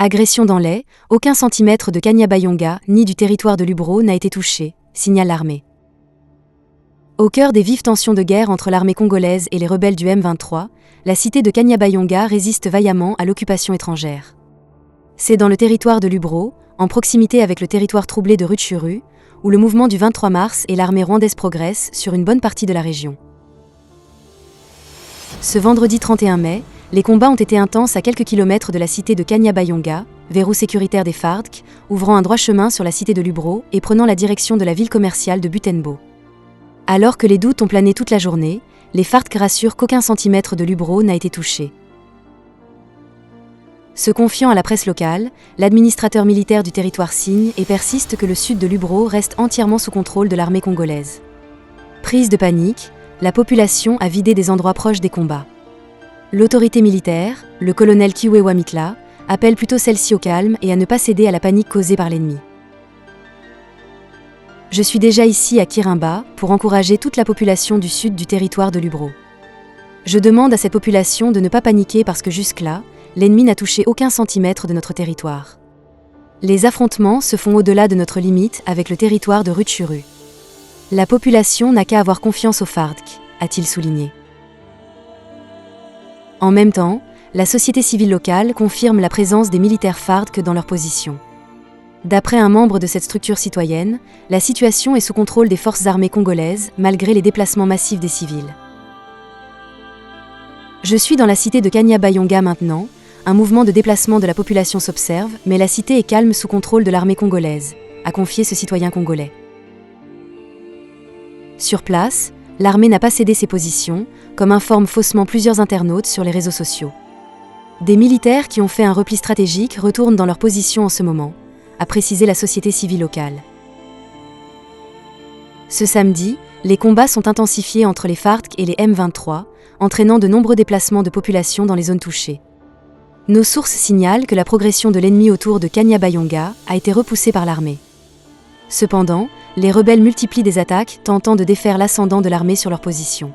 Agression dans les, aucun centimètre de Kanyabayonga ni du territoire de Lubero n'a été touché, signale l'armée. Au cœur des vives tensions de guerre entre l'armée congolaise et les rebelles du M23, la cité de Kanyabayonga résiste vaillamment à l'occupation étrangère. C'est dans le territoire de Lubero, en proximité avec le territoire troublé de Rutshuru, où le mouvement du 23 mars et l'armée rwandaise progressent sur une bonne partie de la région. Ce vendredi 31 mai, les combats ont été intenses à quelques kilomètres de la cité de Kanyabayonga, verrou sécuritaire des FARDC, ouvrant un droit chemin sur la cité de Lubero et prenant la direction de la ville commerciale de Butembo. Alors que les doutes ont plané toute la journée, les FARDC rassurent qu'aucun centimètre de Lubero n'a été touché. Se confiant à la presse locale, l'administrateur militaire du territoire signe et persiste que le sud de Lubero reste entièrement sous contrôle de l'armée congolaise. Prise de panique, la population a vidé des endroits proches des combats. L'autorité militaire, le colonel Kiwewa Mitla, appelle plutôt celle-ci au calme et à ne pas céder à la panique causée par l'ennemi. Je suis déjà ici à Kirimba pour encourager toute la population du sud du territoire de Lubero. Je demande à cette population de ne pas paniquer parce que jusque-là, l'ennemi n'a touché aucun centimètre de notre territoire. Les affrontements se font au-delà de notre limite avec le territoire de Rutshuru. La population n'a qu'à avoir confiance aux FARDC, a-t-il souligné. En même temps, la société civile locale confirme la présence des militaires FARDC dans leur position. D'après un membre de cette structure citoyenne, la situation est sous contrôle des forces armées congolaises malgré les déplacements massifs des civils. Je suis dans la cité de Kanyabayonga maintenant, un mouvement de déplacement de la population s'observe, mais la cité est calme sous contrôle de l'armée congolaise, a confié ce citoyen congolais. Sur place, l'armée n'a pas cédé ses positions, comme informent faussement plusieurs internautes sur les réseaux sociaux. Des militaires qui ont fait un repli stratégique retournent dans leur position en ce moment, a précisé la société civile locale. Ce samedi, les combats sont intensifiés entre les FARDC et les M23, entraînant de nombreux déplacements de population dans les zones touchées. Nos sources signalent que la progression de l'ennemi autour de Kanyabayonga a été repoussée par l'armée. Cependant, les rebelles multiplient des attaques tentant de défaire l'ascendant de l'armée sur leur position.